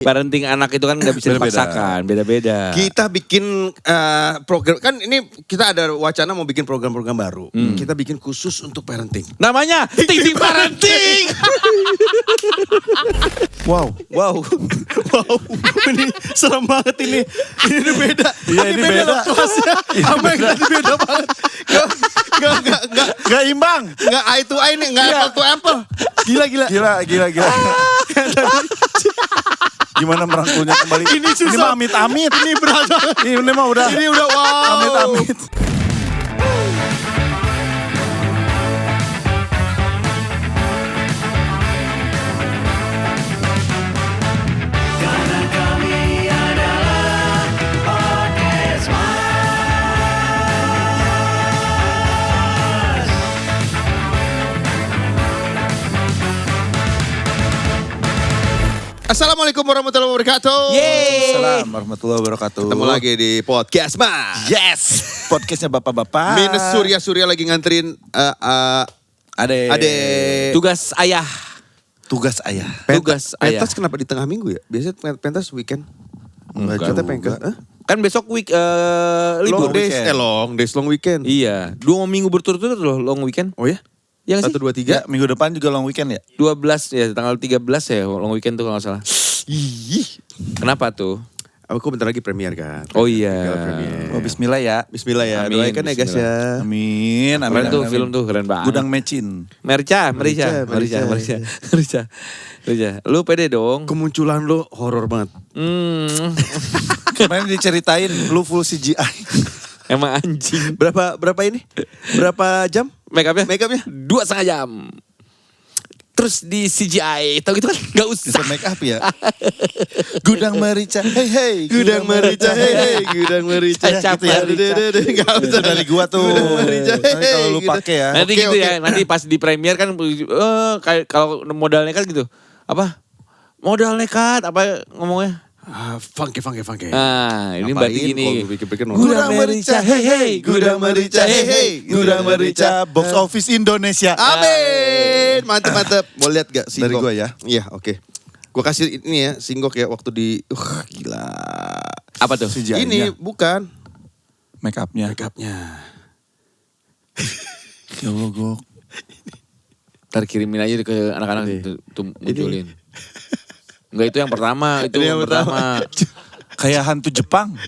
Parenting anak itu kan nggak bisa dipaksakan, beda-beda. Kita bikin program, kan ini kita ada wacana mau bikin program-program baru. Kita bikin khusus untuk parenting. Namanya Ting Ting Parenting. Wow. Ini serem banget ini. Ini beda. Iya, ini beda. Kelasnya. Apa yang tadi beda banget. Gak imbang. Nggak eye to eye nih, nggak apple to apple. Gila. Gila. Gimana merangkulnya kembali? Ini susah. Ini mah amit-amit. Ini berat banget. Ini mah udah. Ini udah wow. Amit-amit. Assalamualaikum warahmatullahi wabarakatuh. Assalamualaikum warahmatullahi wabarakatuh. Ketemu lagi di podcast Mas. Yes. Podcastnya bapak-bapak. Minus Surya lagi nganterin Ade. Tugas ayah. Tugas ayah. Tugas ayah. Pentas kenapa di tengah minggu ya? Biasanya pentas weekend. Enggak Kita juga. pengen Kan besok libur. long days, long weekend. Iya, 2 minggu berturut-turut loh long weekend. Oh ya? Ya nggak 1, sih? 2, 3. Ya, minggu depan juga long weekend ya? 12 ya, tanggal 13 ya long weekend tuh kalau nggak salah. Ih. Kenapa tuh? Aku bentar lagi premier kan. Oh iya. Gala premier. Oh, bismillah ya. Bismillah ya. Amin, Doakan ya guys ya. Amin. Keren tuh film tuh keren banget. Gudang Mecin. Merica. Merica. Lu pede dong. Kemunculan lo horor banget. Kemarin diceritain lu full CGI. Emang anjing. Berapa ini? Berapa jam? Make upnya? 2,5 2,5 jam. Terus di CGI, tau gitu kan gak usah. Bisa make up ya. Gudang Merica. Hey. Gudang Merica. Hey. Gudang Merica. Capek. Gak Itu usah dari gua tuh. Gudang Merica. Nanti kalau lu Gitu. pakai ya. Nanti Oke, gitu oke. ya, nanti pas di premier kan kayak kalau modal nekat gitu. Apa? Modal nekat apa ngomongnya? Funky. Nah, ini berarti gini. Pikir-pikir Gudang Merica. Hey. Gudang Merica. Hey. Gudang Merica. Box office Indonesia. Amin. Mantep. Mau lihat gak Dari singgok? gua ya. Iya, oke. Gua kasih ini ya, singgok ya waktu di gila. Apa tuh? CGI-nya. Ini bukan Make upnya. make upnya. Ya Allah, Gok. Ntar kirimin aja ke anak-anak tuh munculin. Enggak, itu yang pertama, itu Ini yang yang pertama. Kayak hantu Jepang.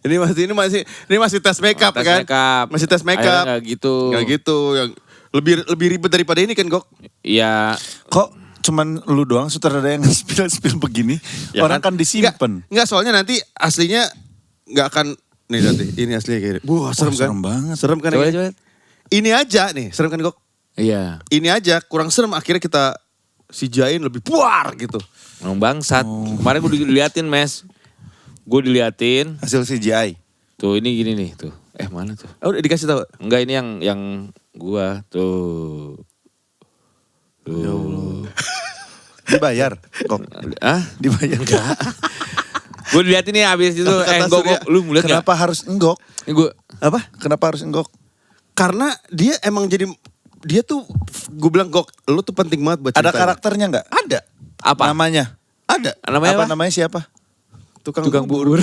Ini masih tes make up Tes kan? makeup. Masih tes make Akhirnya up. nggak gitu. Nggak gitu, yang lebih ribet daripada ini kan, Gok. Iya. Kok cuman lu doang sutradara yang spill begini? Ya Orang kan disimpan. Enggak, soalnya nanti aslinya nggak akan nih nanti. Ini aslinya kayak wah, serem kan? serem banget. Serem kan? Coba. Ini aja nih, serem kan, Gok? Iya. Ini aja kurang serem, akhirnya kita CGI-in lebih puar gitu. Ngomong bangsat. Kemarin gue diliatin, Mes. Gue diliatin. Hasil CGI. Tuh ini gini nih, tuh. Mana tuh? Oh, udah dikasih tahu. Enggak, ini yang gua tuh. Ya Allah. Dibayar kok. Ah? Dibayar. Gue diliatin nih abis itu. Kata Enggok, Surya, lu ngeliat gak? Kenapa harus enggok? Gue Apa? Kenapa harus enggok? Karena dia emang jadi, dia tuh, gue bilang, Gok, lu tuh penting banget buat Ada ceritanya. karakternya nggak? Ada. apa? Namanya? Ada. Namanya apa? Namanya siapa? Tukang bubur.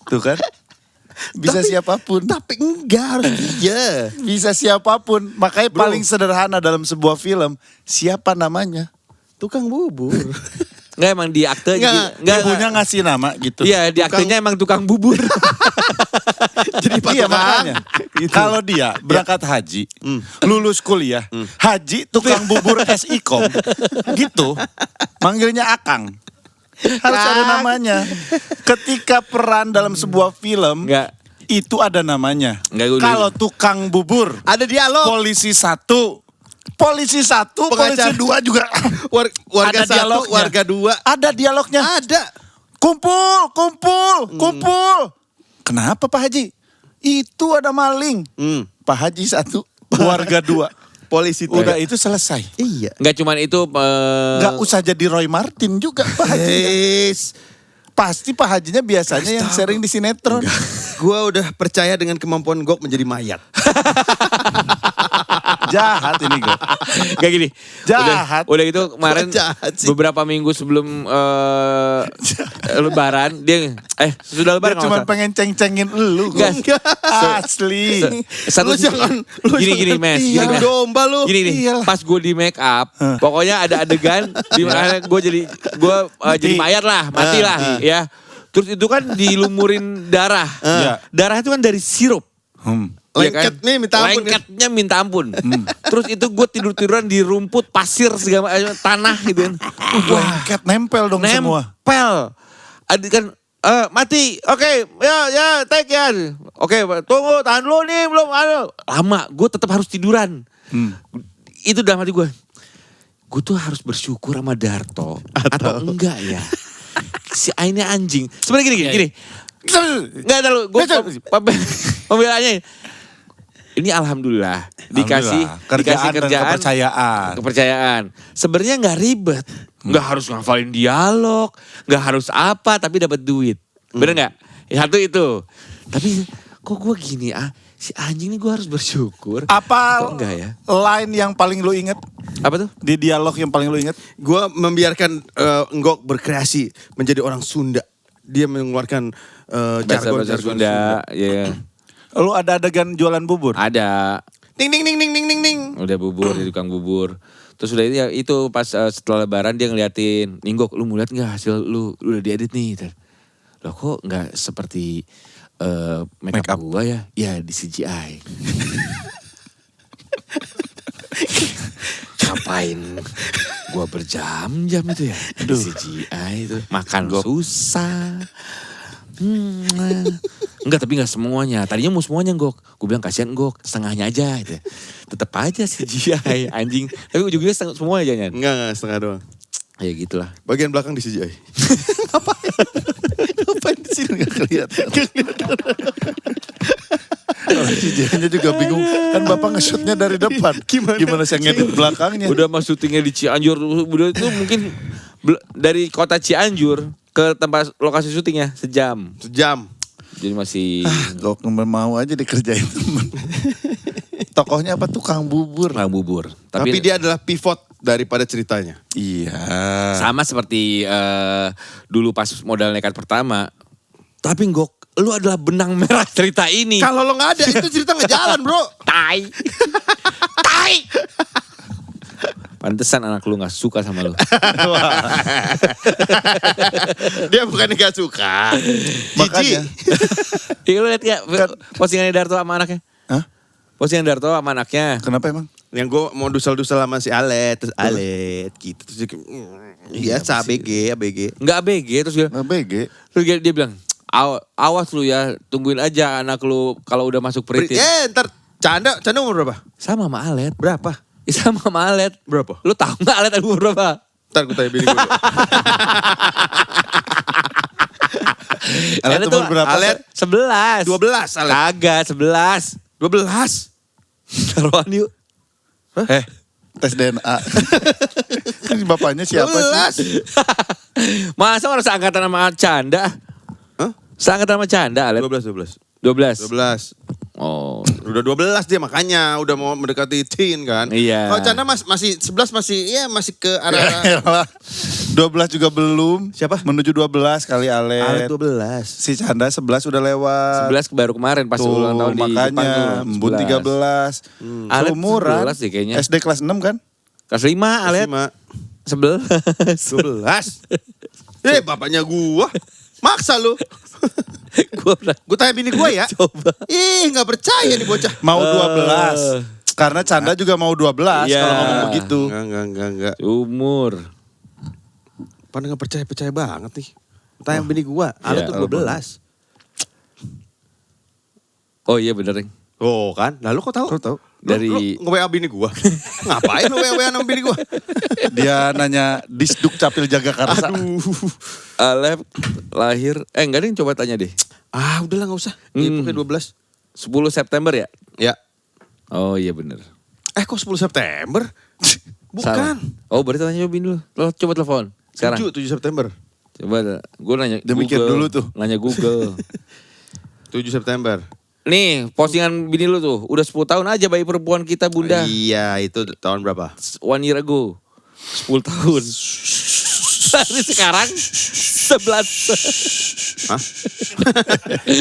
Tuh kan? Bisa Tapi- siapapun. Tapi enggak harus dia. Bisa siapapun. Makanya Bro. paling sederhana dalam sebuah film, siapa namanya? Tukang bubur. Enggak, emang di akte. Nggak, Ibunya ngasih nama gitu. Iya, di aktenya emang tukang bubur. Jadi Iya patokan. makanya. Kalau dia berangkat haji, lulus kuliah, haji tukang bubur SIKOM, gitu, manggilnya Akang. Harus ada namanya. Ketika peran dalam sebuah film, Enggak. itu ada namanya. Enggak, gue Kalau tukang bubur, Ada dialog. polisi 1, polisi 1, polisi Pengacara. 2 juga. Warga Ada 1, dialognya. warga 2. Ada dialognya. Ada. Kumpul. Kenapa Pak Haji? Itu ada maling. Pak Haji 1, warga 2. Polisi tuh. Udah itu selesai. Iya. Enggak cuman itu. Gak usah jadi Roy Martin juga Pak Haji. Yes. Pasti Pak Hajinya biasanya yang sering di sinetron. Gua udah percaya dengan kemampuan Gok menjadi mayat. Jahat ini gue. Kayak gini. Jahat. Udah gitu kemarin Kok jahat sih? beberapa minggu sebelum Lebaran dia sudah Lebaran Dia cuma pengen ceng-cengin lu. Enggak. Asli. Lu jangan gini mes, gini jangan mes. domba lu. Gini nih, Iyalah. pas gue di make up, pokoknya ada adegan di mana gue jadi mayat lah, mati lah, ya. Terus itu kan dilumurin darah. Iya. Darah itu kan dari sirup. Iya kan? Lengket nih minta ampun. Lengketnya minta ampun. Terus itu gue tidur-tiduran di rumput, pasir, segala tanah gitu kan. Lengket nempel dong semua. Nempel. Ada kan mati. Oke, ya take ya. Oke, tunggu, tahan dulu nih, belum ada. Lama, gue tetap harus tiduran. Itu dalam hati gue. Gue tuh harus bersyukur sama Darto atau enggak ya. Si Aine anjing. Sebenarnya gini. Enggak ada lu. Gue pembelaannya. Ini alhamdulillah dikasih kerjaan dan kerjaan, kepercayaan. Sebenarnya nggak ribet, nggak harus ngafalin dialog, nggak harus apa, tapi dapat duit. Bener nggak? Ya, satu itu. Tapi kok gue gini si anjing ini gue harus bersyukur. Apa kok enggak ya? line yang paling lu inget? Apa tuh? Di dialog yang paling lu inget? Gue membiarkan Enggok berkreasi menjadi orang Sunda. Dia mengeluarkan Bahasa jargon Sunda, ya. Lu ada adegan jualan bubur? Ada. Ding ding ding ding ding ding ding. Udah bubur, jadi tukang bubur. Terus udah itu pas setelah Lebaran dia ngeliatin, Ninggok lu mau lihat nggak hasil lu udah diedit nih? Loh kok nggak seperti make up gua ya? Ya di CGI. Ngapain gua berjam-jam itu ya? Di CGI itu makan susah. Enggak, tapi enggak semuanya. Tadinya mau semuanya Gok. Gue bilang kasihan Gok, setengahnya aja gitu. Tetep aja CGI anjing. Tapi ujungnya semua aja nyan. Enggak, setengah doang. Ya gitulah. Bagian belakang di CGI. Ngapain di sini nggak kelihatan? CGI-nya juga bingung. Kan bapak nge-shootnya dari depan. Gimana saya ngedit belakangnya? Udah mas syutingnya di Cianjur. Udah itu mungkin dari kota Cianjur ke tempat lokasi syutingnya sejam. Jadi masih Gok mau aja dikerjain temen. Tokohnya apa? Tukang bubur. Tapi dia adalah pivot daripada ceritanya. Iya. sama seperti dulu pas modal nekat pertama. Tapi Gok, lu adalah benang merah cerita ini. Kalau lo nggak ada itu cerita nggak jalan bro. Tai. Pantesan anak lu gak suka sama lu. Dia bukan gak suka. Makanya. Iya lu liat gak postingannya Darto sama anaknya? Hah? Postingan Darto sama anaknya. Kenapa emang? Yang gue mau dusel-dusel sama si Alet. Terus Alet gitu. Terus dia, biasa ABG. Enggak ABG terus dia, BG. terus dia bilang, awas lu ya, tungguin aja anak lu kalau udah masuk peritin. Ntar Canda umur berapa? Sama sama Alet. Berapa? Sama sama Alet. Berapa? Lu tahu gak Alet umur berapa? Ntar gue tanya bini gue. Alet umur berapa? Alet 11. 12 Alet. Kagak 11. 12. Taruhan yuk. Tes DNA. Kan bapaknya siapa sih? 12. Masa orang seangkatan sama Canda? Hah? Seangkatan sama Canda Alet? 12. 12. Oh. Udah 12 dia makanya udah mau mendekati teen kan. Iya. Kalau Canda masih 11 masih ke arah 12 juga belum. Siapa? Menuju 12 kali Alet Alet. 12. Si Canda 11 udah lewat. 11 baru kemarin pas Tuh, ulang tahun di makanya Jepang tuh. Embun 13. Alet Seumuran. 11 sih kayaknya. SD kelas 6 kan? Kelas 5 Alet. 11. 12. Bapaknya gua. Maksa lu. Gue tanya bini gua ya. Coba. Gak percaya nih bocah. Mau 12. Karena Canda juga mau 12 Iya. kalau ngomong begitu. Enggak. Umur. Pada gak percaya banget nih. Tanya bini gua. Alet tuh 12. Oh iya bener Reng. Oh kan. Lalu kok tahu? Kau tahu? Dari Lu nge-WA bini gua. Ngapain lu WA sama bini gua? Dia nanya Disduk Capil Jagakarsa. Alet lahir enggak deh coba tanya deh. Udahlah gak usah. Pokoknya 12. 10 September ya? Ya. Oh iya bener. Kok 10 September? Bukan. Salah. Oh berarti tanya bini lu. Coba telepon sekarang. 7 September. Coba gue nanya Dia Google. mikir dulu tuh. Nanya Google. 7 September. Nih, postingan bini lu tuh. Udah 10 tahun aja bayi perempuan kita, Bunda. Iya, itu tahun berapa? 1 year ago. 10 tahun. Dari sekarang 11. Hah?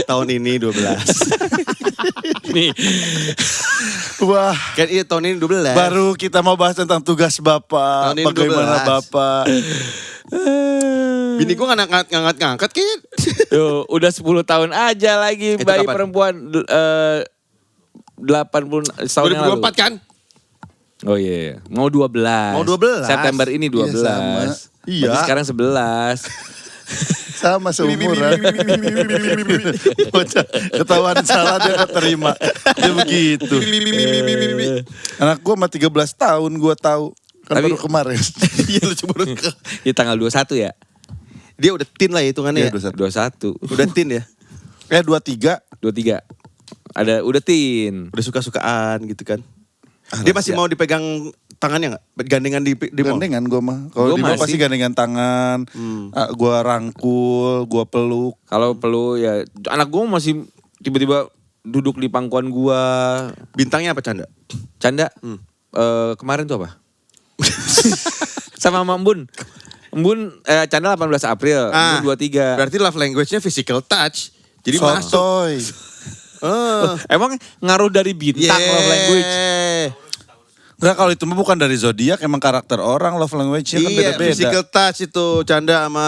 Tahun ini 12. Nih. Wah, Kan iya tahun ini 12. baru kita mau bahas tentang tugas Bapak. Tahun ini Bagaimana 12. Bapak? Bini gue gak ngangkat kayaknya. Tuh, udah 10 tahun aja lagi Itu bayi kapan? perempuan 80 tahun yang lalu. 2024 kan? Oh iya, mau 12. Mau 12. September ini 12. Iya, sama. Iya. Berarti sekarang 11. Sama seumuran. Bocah, ketahuan salah dia gak terima. Dia begitu. Anak gue mah 13 tahun gue tahu. Kan Tapi- baru kemarin. Iya lu coba Di tanggal 21 ya? Dia udah teen lah ya hitungannya Iya, ya. 21. Udah teen ya. 23. 23. Ada udah teen. Udah suka-sukaan gitu kan. Dia masih mau dipegang tangannya gak? Gandengan di mall? Gandengan gue mah. Kalau Gua di mall masih. pasti gandengan tangan. Gue rangkul, gue peluk. Kalau perlu ya anak gue masih tiba-tiba duduk di pangkuan gua. Bintangnya apa Canda? Canda. Kemarin tuh apa? Sama Mbak Embun. Embun Canda 18 April, Embun 23. Berarti love language-nya physical touch. Jadi masuk. Sotoy. Emang ngaruh dari bintang love language? Enggak, kalau itu mah bukan dari zodiak, emang karakter orang love language-nya kan Iya, beda-beda. physical touch itu Canda sama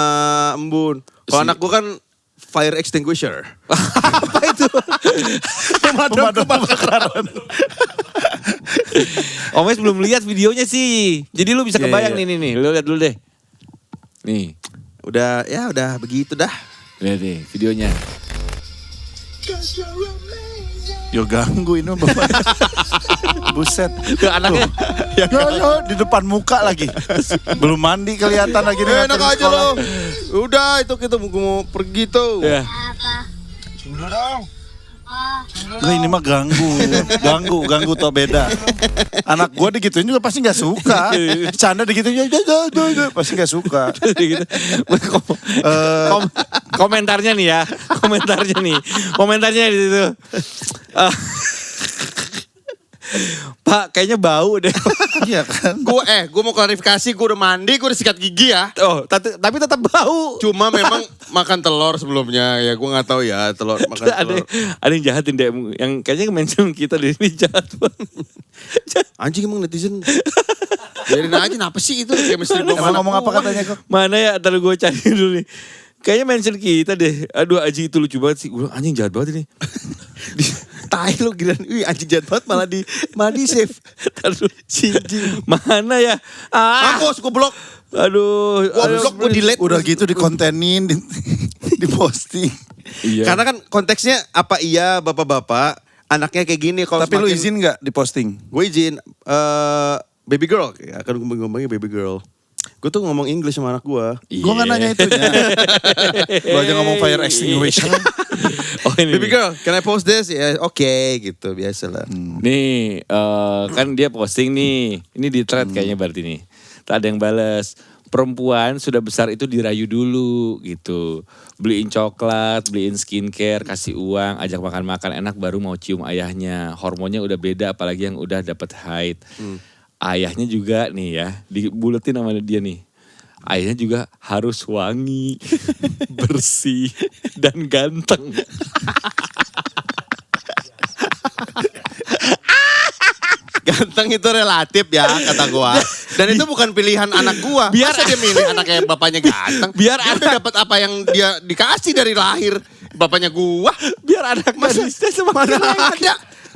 Embun. Kalau anak gua kan fire extinguisher. Apa itu? Pemadam kebakaran. Omes belum lihat videonya sih. Jadi lu bisa Iya, kebayang iya. nih. Lu lihat dulu deh. Nih, Udah begitu dah. lihat deh videonya. Yo ganggu ini bapak. Buset. Tuh anaknya. Yo, di depan muka lagi. Belum mandi kelihatan lagi nih. Enak aja lo. Udah itu kita mau pergi tuh. Ya. Nah, ini mah ganggu tau beda. Anak gua digituin juga pasti nggak suka. Canda digituin pasti nggak suka. Gitu. Komentarnya nih ya. Komentarnya di situ. Pak, kayaknya bau deh. Iya kan. Gue mau klarifikasi, gue udah mandi, gue udah sikat gigi ya. Oh, tapi tetap bau. Cuma memang makan telur sebelumnya ya, gue nggak tahu ya telur makan telur. Ada yang jahatin deh, yang kayaknya mention kita di sini jahat banget. Anjing emang netizen. Biarin aja, kenapa sih itu chemistry gue Emang ngomong apa katanya kok? Mana ya, ntar gue cari dulu nih. Kayaknya mention kita deh. Aduh Aji itu lucu banget sih. Gue bilang, anjing jahat banget ini. Tai lu gila, anjing jahat banget malah di save. Aduh, Sinjing. mana ya? Hapus, gue blok. Aduh. Gue blok, gue delete. Udah gitu dikontenin, di posting. Iya. Karena kan konteksnya apa iya bapak-bapak anaknya kayak gini. Kalau Tapi lu izin nggak di posting? Gue izin. Baby girl, ya, kan gue ngomongnya baby girl. Gue tuh ngomong English sama anak gue. Gue nggak nanya itunya. Lu aja ngomong fire extinguisher. Oh ini. Baby girl, can I post this? Ya oke gitu, biasa lah. Nih, kan dia posting nih. Ini di thread kayaknya berarti nih. Tak ada yang balas. Perempuan sudah besar itu dirayu dulu gitu. Beliin coklat, beliin skincare, kasih uang, ajak makan-makan enak baru mau cium ayahnya. Hormonnya udah beda apalagi yang udah dapet haid. Ayahnya juga nih ya, dibuletin sama dia nih. Ayahnya juga harus wangi, bersih, dan ganteng. Ganteng itu relatif ya kata gua. Dan itu bukan pilihan anak gua. Biar- Masa dia milih anak kayak bapaknya ganteng. Biar dia udah dapat apa yang dia dikasih dari lahir. Bapaknya gua. Biar anak Masa manusia semakin mana ada.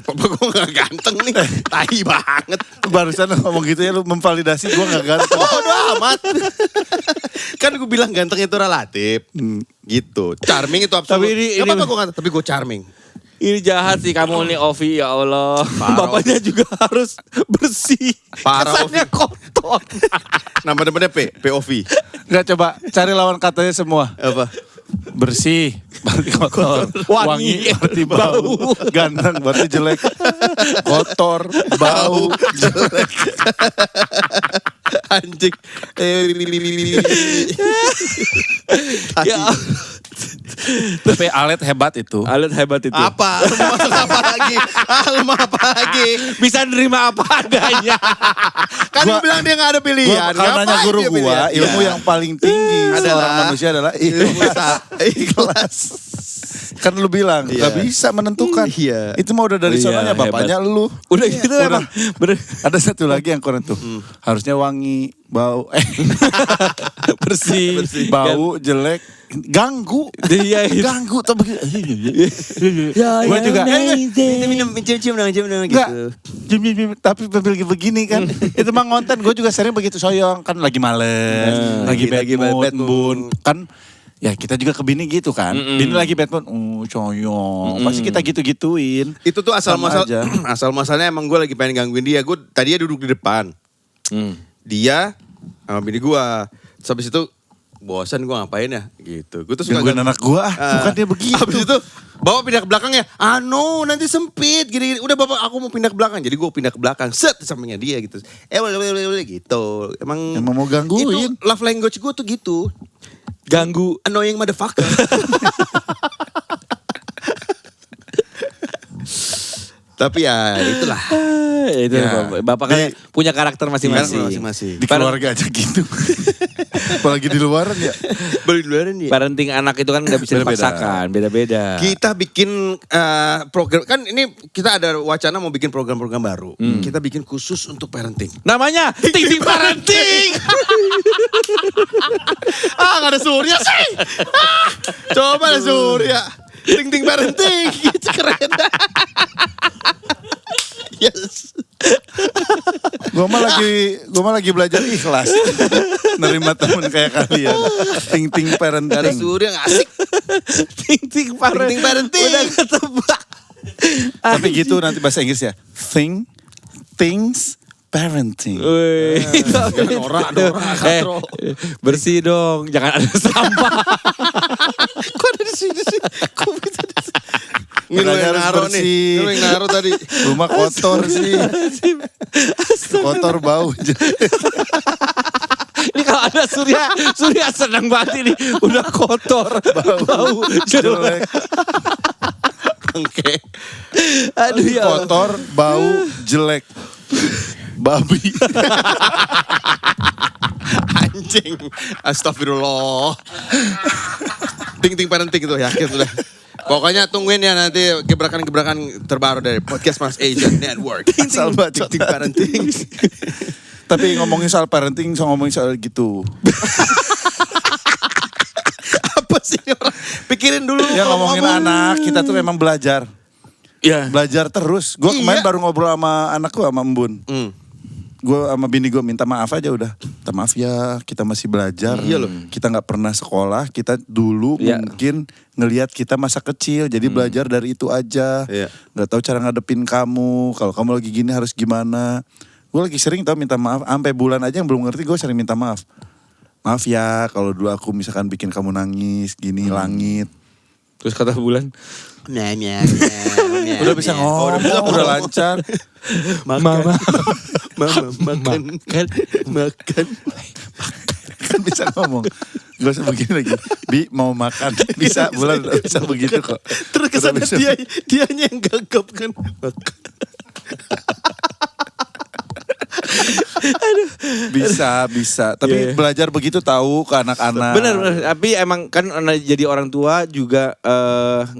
Bapak gua gak ganteng nih. Tai banget. Barusan lu ngomong gitu ya, lu memvalidasi gue gak ganteng. Bodoh amat. Kan gue bilang ganteng itu relatif. Gitu. Charming itu absolut. Tapi ini- Gak apa-apa gue ganteng, tapi gue charming. Ini jahat sih kamu nih Ovi, ya Allah. Parah, Bapaknya juga harus bersih. Parah, Kesannya kotor. Nama depannya POV. Gak, coba cari lawan katanya semua. Apa? Bersih, berarti kotor. Wangi, berarti bau. Ganteng, berarti jelek. Kotor, bau, jelek. Anjing. Ya, Tapi Alet hebat itu. Alet hebat itu. Apa? Lu mau masuk apa lagi? Lu mau apa lagi? Bisa nerima apa adanya. Kan lu bilang dia gak ada Gua pilihan. kalau nanya Ngapain guru dia gua, pilihan? ilmu yang paling tinggi Adalah seorang manusia adalah ilmu ikhlas. Kan lu bilang Iya. gak bisa menentukan. Iya. Itu mau udah dari Iya, sononya bapaknya lu. Udah gitu Udah. emang. Bener. Ada satu lagi yang kurang tuh. Harusnya wangi, bau, Bersih. bau, jelek, ganggu. Iya, iya. Ganggu tuh begitu. Gua juga. Minum, cium-cium dong Enggak, gitu. tapi begini kan. Itu mah ngonten, gue juga sering begitu soyong. Kan lagi males, lagi bad mood, bun. Kan ya kita juga ke bini gitu kan. Bini lagi bad mood, soyong. Pasti kita gitu-gituin. Itu tuh asal Sama masalah, aja. asal masalahnya emang gue lagi pengen gangguin dia. Gue tadinya duduk di depan. Dia sama bini gue. Terus habis itu bosan gue ngapain ya gitu. Gue tuh suka Gangguin anak gue, bukan dia begitu. Habis itu bawa pindah ke belakang ya. No nanti sempit gini. Udah bapak aku mau pindah ke belakang. Jadi gue pindah ke belakang. Set di sampingnya dia gitu. Boleh gitu. Emang mau gangguin. Itu love language gue tuh gitu. Ganggu. Annoying motherfucker. Tapi ya itulah. Itu Ya. bapak kan punya karakter masing-masing. Masing-masing. Di keluarga aja gitu. Apalagi di luaran ya. Beli duluan ya. Parenting anak itu kan nggak bisa Beda-beda. dipaksakan, beda-beda. Kita bikin program, kan ini kita ada wacana mau bikin program-program baru. Kita bikin khusus untuk parenting. Namanya Ting Ting Parenting. Gak ada Surya sih. Coba ada Surya. Ting Ting Parenting. Gitu keren. Yes. Gue mah lagi belajar ikhlas. Nerima temen kayak kalian. Ting-ting Gak ada parenting. Surya gak asik. Ting Ting Parenting. Ting Ting Parenting. Udah ketebak. Tapi gitu nanti bahasa Inggris ya. Things parenting. Wih, Norak, katro. bersih dong, jangan ada sampah. Kok ada di sini sih? Kok bisa di sini? Ini lu Makanya yang harus naruh nih. bersih. Ini lu yang naruh tadi. Rumah kotor sih. Kotor bau. Ini kalau ada Surya senang banget ini. Udah kotor, bau, jelek. Oke. Aduh ya Allah. Kotor, bau, jelek. Babi. Anjing. Astagfirullah. Ting Ting Parenting itu yakin udah. Pokoknya tungguin ya nanti gebrakan-gebrakan terbaru dari podcast Mas Asian Network. Asal bacot. Ting Ting Parenting. Tapi ngomongin soal parenting, ngomongin soal gitu. Apa sih ini orang? Pikirin dulu. Ya ngomongin anak, kita tuh memang belajar. Ya. Belajar terus. Gue kemarin Iya. baru ngobrol sama anakku, sama Embun. Gue sama bini gue minta maaf aja udah. Minta maaf ya, kita masih belajar. Iya loh. Kita gak pernah sekolah, kita dulu Iya. mungkin ngelihat kita masa kecil. Jadi belajar dari itu aja. Iya. Gak tahu cara ngadepin kamu. Kalau kamu lagi gini harus gimana. Gue lagi sering tau minta maaf. Sampai bulan aja yang belum ngerti gue sering minta maaf. Maaf ya kalau dulu aku misalkan bikin kamu nangis, gini langit. Terus kata Bulan, Udah bisa ngomong, udah lancar. Mama, Makan. Kan bisa ngomong. Gak usah begini lagi. Bi mau makan. Bisa, Bulan udah bisa begitu kok. Terus kesannya Udah bisa. dianya yang gagap kan. Bisa. Tapi Iya. belajar begitu tahu ke anak-anak. bener. Tapi emang kan jadi orang tua juga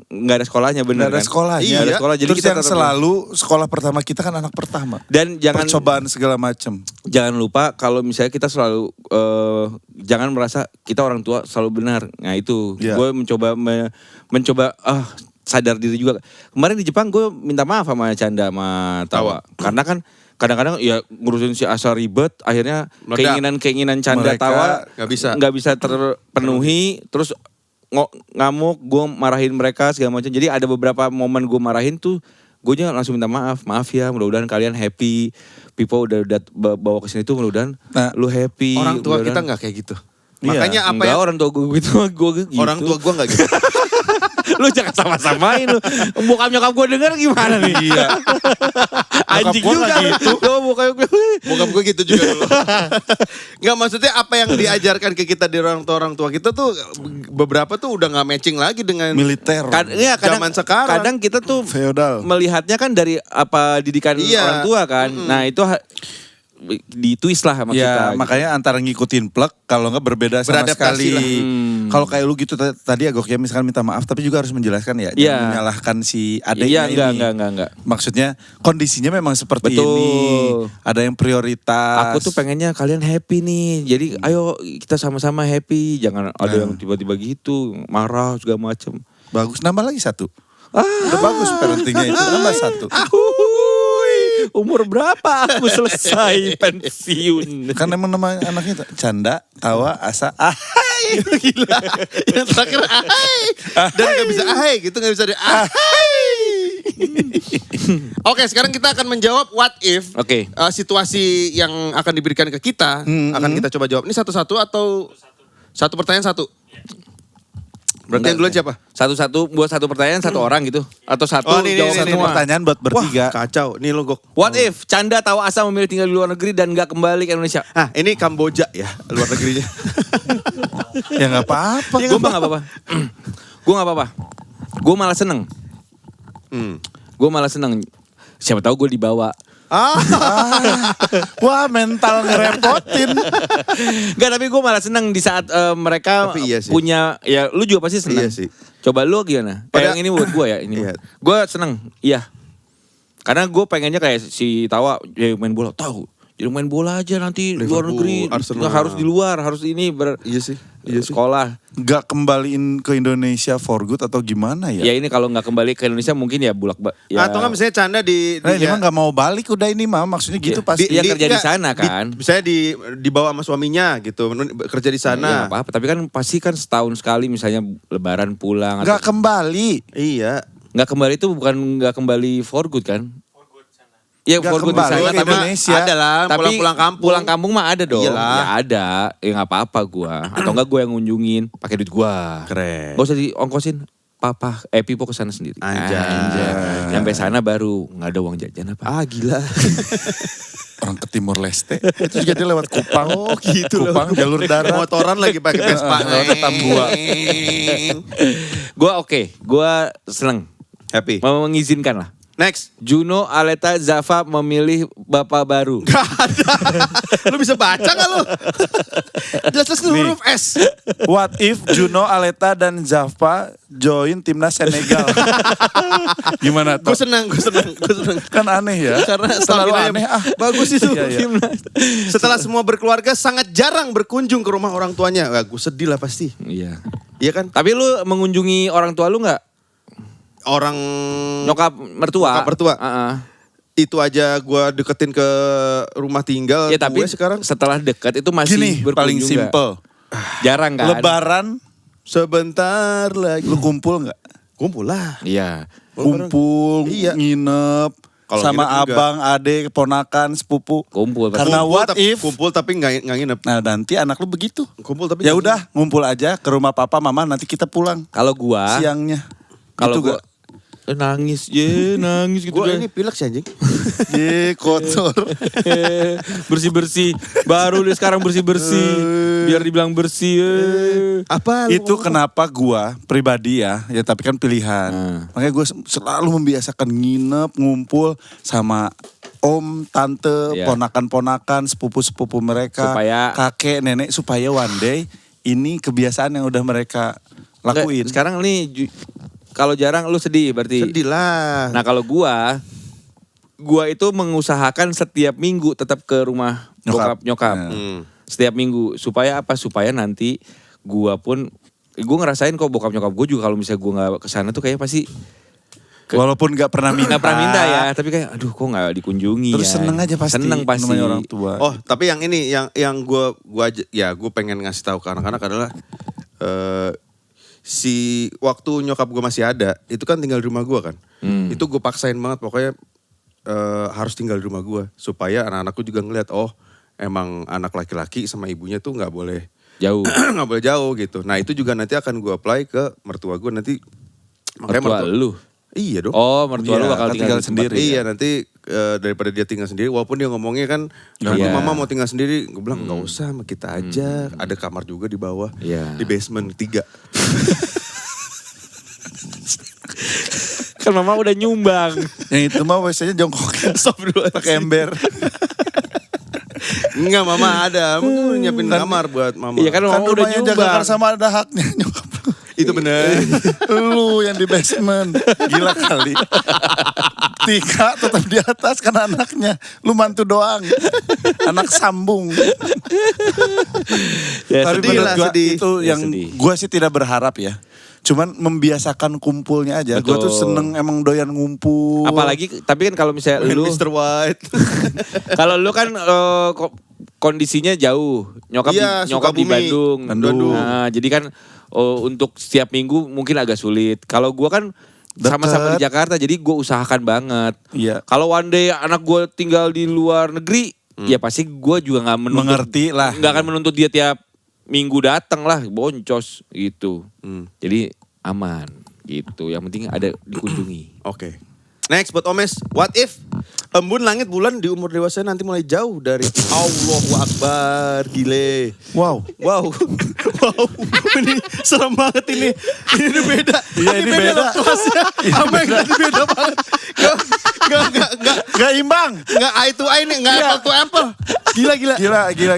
nggak ada sekolahnya, bener Nggak ada kan? sekolahnya. Nggak ada sekolah, jadi Terus kita yang tetap- selalu sekolah pertama kita kan anak pertama. Dan jangan Percobaan segala macam. jangan lupa kalau misalnya kita selalu jangan merasa kita orang tua selalu benar. Nah itu Iya. gue mencoba sadar diri juga. Kemarin di Jepang gue minta maaf sama Canda sama Tawa. Karena kan kadang-kadang ya ngurusin si Asa ribet, akhirnya Meledak. keinginan Canda Mereka Tawa nggak bisa. terpenuhi. Terus ngamuk, gue marahin mereka segala macam. Jadi ada beberapa momen gue marahin tuh, gue langsung minta maaf ya, mudah-mudahan kalian happy. Pipo udah bawa ke sini tuh, mudah-mudahan Nah, lu happy. Orang tua kita mudah-mudahan- nggak kayak gitu. Makanya apa Enggak, yang orang tua gue gitu, gue gitu. orang tua gue nggak gitu. Lu jangan sama-samain lu. Bokap nyokap gue denger gimana nih? Iya. Anjing Bokap gua juga. nggak gitu. Tuh, bokap gue. Bokap gue gitu juga dulu. Nggak, maksudnya apa yang diajarkan ke kita dari orang tua kita tuh beberapa tuh udah nggak matching lagi dengan Militer. Kadang, Zaman sekarang. Kadang kita tuh Feodal. melihatnya kan dari apa didikan Iya. orang tua kan. Nah itu ditwist lah sama kita. Ya gitu. makanya antara ngikutin plek kalau nggak berbeda sama Beradaptasi sekali. lah. Kalau kayak lu gitu tadi Agokya misalkan minta maaf tapi juga harus menjelaskan ya. Iya. Jangan menyalahkan si adeknya Iya, ini. enggak. Maksudnya kondisinya memang seperti Betul. ini. Ada yang prioritas. Aku tuh pengennya kalian happy nih. Jadi ayo kita sama-sama happy. Jangan ada yang tiba-tiba gitu marah segala macem. Bagus, nambah lagi satu. Udah bagus parentingnya itu, nambah satu. Umur berapa aku selesai pensiun? Kan emang nama anaknya canda, tawa, asa, ahai. Gila. Yang terakhir ahai. Dan gak bisa ahai gitu, gak bisa ahai. Oke, sekarang kita akan menjawab what if. Oke. Situasi yang akan diberikan ke kita, akan kita coba jawab. Ini satu-satu atau satu pertanyaan satu? Berarti yang duluan siapa? Satu-satu buat satu pertanyaan satu orang gitu atau satu Oh, ini, jawab ini, Satu semua. pertanyaan buat bertiga. Wah, kacau. Nih lo Gok. What if Canda tahu asa memilih tinggal di luar negeri dan nggak kembali ke Indonesia? Ah, ini Kamboja ya, luar negerinya. Ya nggak apa-apa. Gue mah nggak apa-apa. Gue nggak apa-apa. Gue malah seneng. Gue malah seneng. Siapa tahu gue dibawa. Wah, mental ngerepotin. Enggak, tapi gue malah seneng di saat mereka Tapi iya sih. punya, ya lu juga pasti seneng. Iya sih. Coba lu gimana? Pada- Kayak yang ini buat gue ya, ini. Iya. Gue seneng, iya. Karena gue pengennya kayak si Tawa, ya main bola, tahu. Jadi main bola aja nanti luar Liverpool, negeri. Arsenal. Nggak harus di luar, harus ini Iya sih. Iya sih. sekolah. Gak kembaliin ke Indonesia for good atau gimana ya? Ya ini kalau nggak kembali ke Indonesia mungkin ya ya. Atau nggak misalnya Canda di Nah, dia mah gak mau balik udah ini mah maksudnya gitu pasti. Dia kerja di sana kan. Misalnya dibawa sama suaminya gitu, kerja di Ya, sana. nggak apa-apa, tapi kan pasti kan setahun sekali misalnya lebaran pulang Gak kembali. Iya. nggak kembali itu bukan nggak kembali for good kan? Iya Nggak for good di kembali sana ke tapi Indonesia. Ada lah, pulang-pulang kampung. Pulang kampung mah ada dong. Iyalah. Ya ada, ya nggak apa-apa gua. Atau enggak gua yang ngunjungin pakai duit gua. Keren. Gak usah diongkosin. Papa, Pipo kesana sendiri. Anjay. Sampai sana baru nggak ada uang jajan apa? Ah gila. Orang ke Timur Leste. Itu juga dia lewat Kupang. Oh gitu loh. Kupang jalur darat. Motoran lagi pakai Vespa. Lewat Tambua. Gua oke, gua seneng. Happy. Mengizinkan lah. Next. Juno, Aleta, Zafa memilih bapak baru. Gak ada. Lu bisa baca gak lu? Jelas-jelas itu Nih. huruf S. What if Juno, Aleta, dan Zafa join timnas Senegal? Gimana Gue tuh? senang. Kan aneh ya. Karena selalu staminanya aneh. bagus itu. Iya, iya. Timnas. Setelah semua berkeluarga sangat jarang berkunjung ke rumah orang tuanya. Wah, gue sedih lah pasti. Iya. Iya kan? Tapi lu mengunjungi orang tua lu nggak? Orang Nyokap mertua. Nyokap mertua. Heeh. itu aja gue deketin ke rumah tinggal. Ya tapi gue sekarang setelah dekat itu masih Gini, berkunjung paling nggak? simple. Jarang kan? Lebaran, sebentar lagi. lu kumpul nggak? Kumpul lah. Iya. Kumpul, Iya. nginep, Kalau sama nginep enggak. abang, adek, keponakan, sepupu. Kumpul. Karena Kumpul what tapi- if? Kumpul tapi nggak nginep. Nah nanti anak lu begitu. Kumpul tapi Ya nggak udah, ngumpul aja ke rumah papa, mama, nanti kita pulang Kalau gua, siangnya. kalau Gitu gua nangis, nangis gitu. Gue deh. ini pilek sih anjing. Ye, kotor. Bersih-bersih. Baru deh sekarang bersih-bersih. Biar dibilang bersih. Apa? lu Itu ngomong? kenapa gua pribadi ya tapi kan pilihan. Makanya gue selalu membiasakan nginep, ngumpul sama om, tante, Iya. ponakan-ponakan, sepupu-sepupu mereka, Supaya- kakek, nenek, supaya one day ini kebiasaan yang udah mereka lakuin. Enggak, sekarang nih kalau jarang lu sedih berarti. Sedih lah. Nah kalau gua itu mengusahakan setiap minggu tetap ke rumah nyokap. Hmm. Setiap minggu supaya apa? Supaya nanti gua pun gua ngerasain kok bokap nyokap gua juga kalau misalnya gua nggak kesana tuh kayaknya pasti Walaupun gak pernah minta. nggak pernah minta ya, tapi kayak aduh kok nggak dikunjungi. Terus ya. seneng aja pasti. Seneng pasti. namanya orang tua. Oh, tapi yang ini yang gue pengen ngasih tahu ke anak-anak adalah si waktu nyokap gue masih ada, itu kan tinggal di rumah gue kan. Itu gue paksain banget pokoknya harus tinggal di rumah gue supaya anak-anakku juga ngeliat oh emang anak laki-laki sama ibunya tuh nggak boleh Jauh. nggak boleh jauh gitu. Nah itu juga nanti akan gue apply ke mertua gue nanti. Mertua lu. Iya dong. Oh, mertua lu Iya, bakal kan tinggal tinggal sendiri. Iya nanti daripada dia tinggal sendiri, walaupun dia ngomongnya kan, Iya. mama mau tinggal sendiri, gue bilang nggak usah sama kita aja, ada kamar juga di bawah, Iya. di basement 3. Kan mama udah nyumbang. Yang itu mah biasanya jongkok pakai ember. Enggak, mama ada, mungkin nyiapin kamar buat mama. Iya kan Kan mama udah rumahnya nyumbang. Jakarta sama ada haknya nyokap lu. Itu bener. Lu yang di basement. Gila kali. Tika tetap di atas kan anaknya. Lu mantu doang. Anak sambung. Ya, Tapi sedih menurut lah, gua sedih. itu Ya, yang sedih. gue sih tidak berharap ya. Cuman membiasakan kumpulnya aja. Gue tuh Betul. seneng emang doyan ngumpul. Apalagi tapi kan kalau misalnya lu Mr. White. kalau lu kan kondisinya jauh. Nyokap Iya, di, nyokap di Sukabumi. Bandung. Bandung. Nah, jadi kan untuk setiap minggu mungkin agak sulit. Kalau gua kan sama-sama di Deket. Jakarta jadi gue usahakan banget. Iya. Kalau one day anak gue tinggal di luar negeri, ya pasti gue juga nggak menuntut. Mengerti lah. Nggak akan menuntut dia tiap minggu datang lah, boncos gitu. Jadi aman gitu. Yang penting ada dikunjungi. Oke. Next buat Omes, what if embun langit bulan di umur dewasa nanti mulai jauh dari Allahu Akbar, gile. Wow. Wow, wow, ini serem banget ini. Ini beda. Iya, ini beda. loh kelasnya. Apa yang tadi beda banget. Enggak. Gak imbang. Enggak eye to eye nih, enggak Iya. apple to apple. Gila. Gila.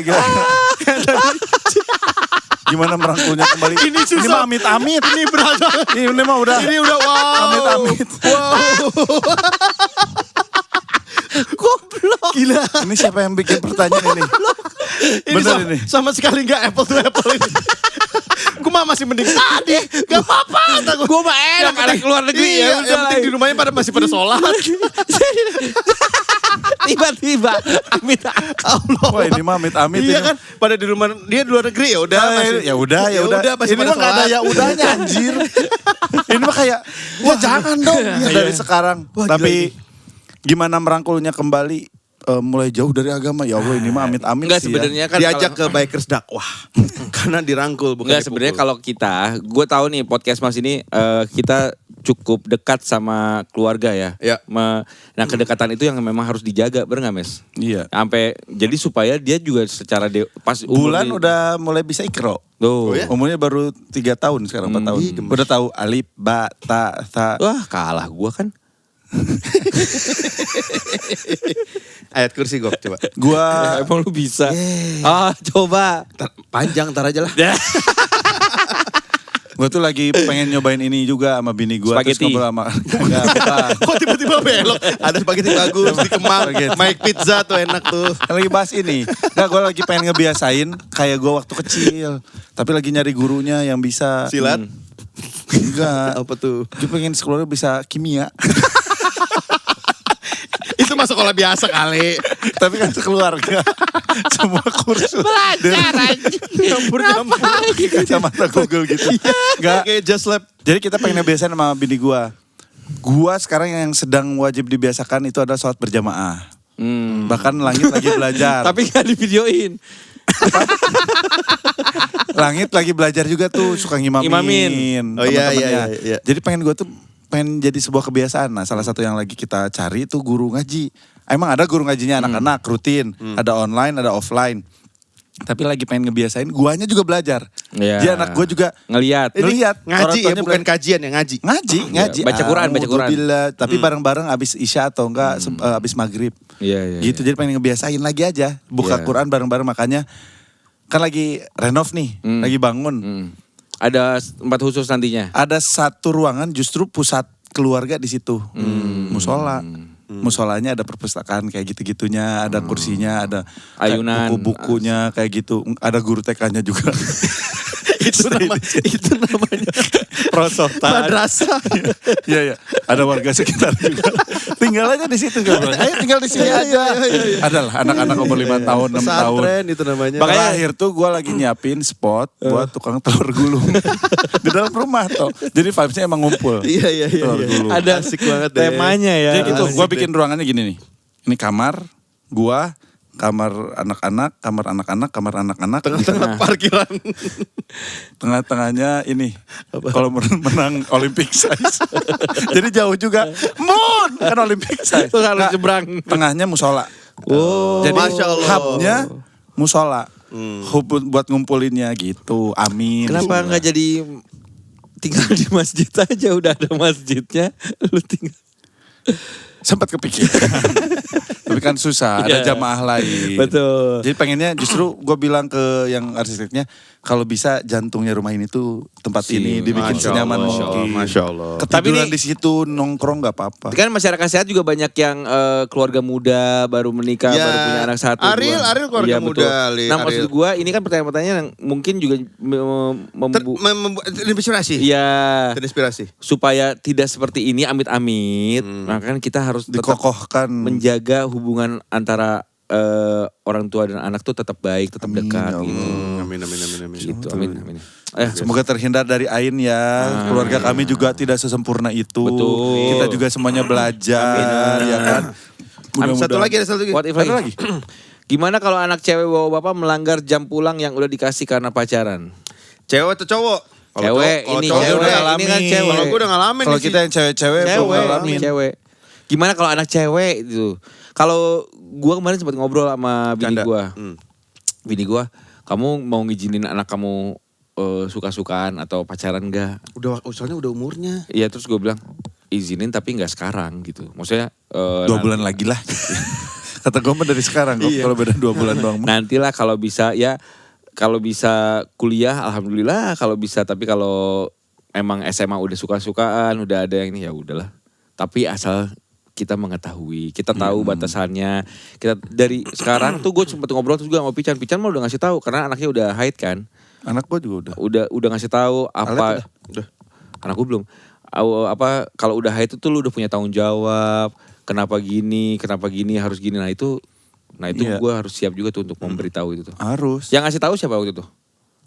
Gimana merangkulnya kembali? Ini susah. Ini mah amit-amit. Ini berat banget. Ini mah udah. Ini udah wow. Amit-amit. Wow. Goblok. Gila. Ini siapa yang bikin pertanyaan ini? Bener ini. Sama sekali enggak apple to apple ini. Gue mah masih mending tadi. Gak apa-apa. Gue mah enak anak luar negeri Iya, ya. yang penting di rumahnya masih pada sholat. Tiba-tiba amit Allah. Wah ini mah amit-amit. Iya ini. kan, pada di rumah dia di luar negeri ya udah masih. Ya udah. masih Ini pada mah gak ada sholat. ya udahnya anjir. Ini mah kayak, wah jangan dong. Dari sekarang. Wah, Tapi gimana merangkulnya kembali mulai jauh dari agama. Ya Allah ini mah amit-amit Enggak sih sebenarnya kan Diajak ke bikers dakwah. Karena dirangkul bukan Enggak sebenarnya kalau kita, gue tahu nih podcast Mas ini kita cukup dekat sama keluarga ya. Ya. Nah kedekatan itu yang memang harus dijaga, bener nggak Mes? Iya. Sampai jadi supaya dia juga secara pas umur Bulan dia- udah mulai bisa ikro. Tuh. Oh ya? Umurnya baru 3 tahun sekarang, 4 tahun. Udah tahu alif, ba, ta, sa. Wah kalah gue kan. Ayat kursi gue coba. Gua Emang lu bisa? Coba. Panjang ntar aja lah. Gue tuh lagi pengen nyobain ini juga sama bini gue. Terus Spaghetti. ngobrol sama... Enggak, bukan. Kok tiba-tiba belok? Ada spaghetti bagus di Kemang. Mike Pizza tuh enak tuh. Lagi bahas ini. Enggak, gue lagi pengen ngebiasain kayak gue waktu kecil. Tapi lagi nyari gurunya yang bisa... Silat. Enggak. Apa tuh? Gue pengen sekolah bisa kimia. Itu mah sekolah biasa kali. Tapi kan sekeluarga. Semua kursus. Belajar aja. Nyampur-nyampur. Kacamata Google gitu. Enggak. Oke, just lab. Jadi kita pengen ngebiasain sama bini gue. Gua sekarang yang sedang wajib dibiasakan itu adalah sholat berjamaah. Bahkan Langit lagi belajar. Tapi gak di videoin. Langit lagi belajar juga tuh suka ngimamin. Imamin. Oh, iya, teman-temannya. iya. Jadi pengen gue tuh pengen jadi sebuah kebiasaan. Nah salah satu yang lagi kita cari itu guru ngaji. Emang ada guru ngajinya anak-anak rutin. Ada online, ada offline. Tapi lagi pengen ngebiasain, guanya juga belajar. Iya. Jadi anak gue juga Ngeliat. ngeliat. Ngaji orang ya, tuanya bukan kajian ya, ngaji. Ngaji. Baca Quran, baca Quran. Alhamdulillah. Tapi bareng-bareng abis isya atau enggak abis maghrib. Iya, iya. Gitu, jadi pengen ngebiasain lagi aja. Buka Iya. Quran bareng-bareng, makanya kan lagi renov nih, lagi bangun. Ada tempat khusus nantinya. Ada satu ruangan justru pusat keluarga di situ. Musola. Musolanya ada perpustakaan kayak gitu-gitunya, ada kursinya, ada kayak Ayunan. buku-bukunya kayak gitu. Ada guru TK-nya juga. itu namanya Prosotan. madrasah. Iya, iya. Ada warga sekitar juga. Tinggal aja di situ kan. Ayo tinggal di sini aja. Adalah anak-anak umur 5 tahun, 6 tahun. Pesantren itu namanya. Makanya akhir tuh gue lagi nyiapin spot buat tukang telur gulung. Di dalam rumah tuh. Jadi vibes-nya emang ngumpul. Iya. Telur gulung. Ada asik banget deh. temanya ya. Jadi gitu, Asik gue deh. bikin ruangannya gini nih. Ini kamar, gua, kamar anak-anak, kamar anak-anak. Tengah-tengah parkiran. Tengah-tengahnya ini kalau menang Olympic size. Jadi jauh juga. Mun kan Olympic size. Terus harus Nggak, nyebrang. Tengahnya musola. Oh, Jadi Masya Allah. hubnya musola. Hub buat ngumpulinnya gitu. Amin. kenapa nggak jadi tinggal di masjid aja, udah ada masjidnya, lu tinggal. Sempat kepikiran. Tapi kan susah, ada Iya. jamaah lain. Betul. Jadi pengennya justru gue bilang ke yang arsiteknya, kalau bisa jantungnya rumah ini tuh tempat ini dibikin Masya senyaman Allah, mungkin. Masya Allah. Ketiduran Tapi di situ nongkrong nggak apa-apa. Kan masyarakat sehat juga banyak yang keluarga muda baru menikah, Ya, baru punya anak satu. Ariel- dua. Ariel keluarga Iya, muda, betul. Li, Nah Ariel. maksud gue ini kan pertanyaan-pertanyaan yang mungkin juga Terinspirasi. ya Terinspirasi. supaya tidak seperti ini amit-amit, maka kan kita harus tetap Dikokohkan. menjaga hubungan antara orang tua dan anak tuh tetap baik, tetap Amin, dekat ya Allah. gitu. Amin. Gitu, amin. Semoga terhindar dari ain ya. Keluarga kami juga tidak sesempurna itu. Betul. Kita juga semuanya belajar, ya kan. Satu lagi. What if Ada lagi? Gimana kalau anak cewek bawa bapak melanggar jam pulang yang udah dikasih karena pacaran? Cewek atau cowok? Cewek, Kalau ini cowok cewek, udah ini ngalamin. kan cewek. Kalau gue udah ngalamin Kalau nih kita yang cewek-cewek belum ngalamin. Cewek. Gimana kalau anak cewek itu? Kalau gua kemarin sempat ngobrol sama bini Canda. gua. Bini gua, kamu mau ngizinin anak kamu suka-sukaan atau pacaran enggak? Soalnya udah umurnya. Iya, terus gue bilang izinin tapi nggak sekarang gitu. Maksudnya 2 bulan lagi lah. Kata gue mah dari sekarang kok. Kalau beda 2 bulan doang. nantilah kalau bisa ya, kalau bisa kuliah alhamdulillah, kalau bisa, tapi kalau emang SMA udah suka-sukaan, udah ada yang ini ya udahlah. Tapi asal kita mengetahui, kita tahu batasannya. Kita dari sekarang tuh gue sempet ngobrol terus juga sama Pican mah udah ngasih tahu karena anaknya udah haid kan. Anak gue juga udah. Udah ngasih tahu apa. Udah. Anak gue belum. Apa kalau udah haid itu tuh lu udah punya tanggung jawab. Kenapa gini harus gini. Nah itu Iya. gue harus siap juga tuh untuk memberitahu itu tuh. Harus. Yang ngasih tahu siapa waktu itu?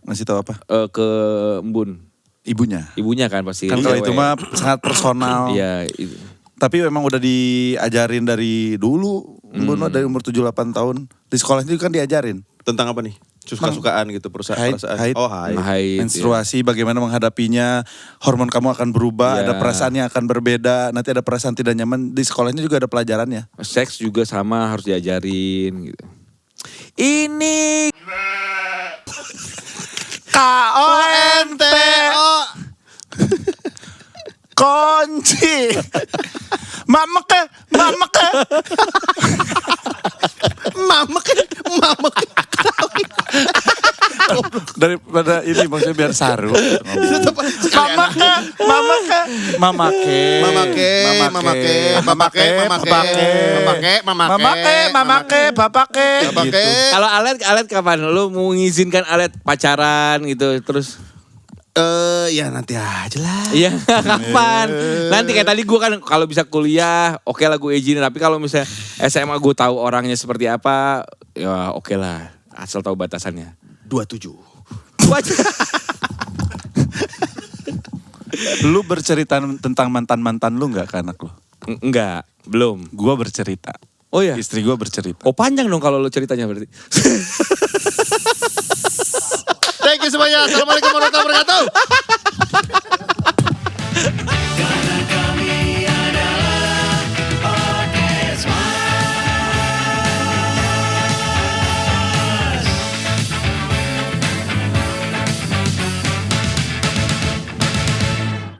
Ngasih tahu apa? Ke Embun. Ibunya Kan pasti. kan kalau cewek. itu mah sangat personal. Iya. Itu. Tapi memang udah diajarin dari dulu. Mbun mah dari umur 7-8 tahun. Di sekolah itu kan diajarin. Tentang apa nih? Suka-sukaan gitu, perasaan. Haid. Oh, haid. Haid, Menstruasi bagaimana menghadapinya. Hormon kamu akan berubah. Iya. Ada perasaannya akan berbeda. Nanti ada perasaan tidak nyaman. Di sekolahnya juga ada pelajarannya. Ya. Seks juga sama harus diajarin gitu. Ini KONTO kunci. Mamek. Daripada ini maksudnya biar saru. Mamake. kalau Alet kapan? Lu mau mengizinkan Alet pacaran gitu terus? Ya nanti aja lah. Iya kapan? Nanti kayak tadi gue kan kalau bisa kuliah oke lah gue izinin. Tapi kalau misalnya SMA gue tahu orangnya seperti apa, ya oke lah. Asal tahu batasannya. 27. Lu bercerita tentang mantan-mantan lu gak ke anak lu? Enggak, belum. Gua bercerita. Oh iya. Istri gua bercerita. Oh panjang dong kalau lu ceritanya berarti. Thank you semuanya. Assalamualaikum warahmatullahi wabarakatuh.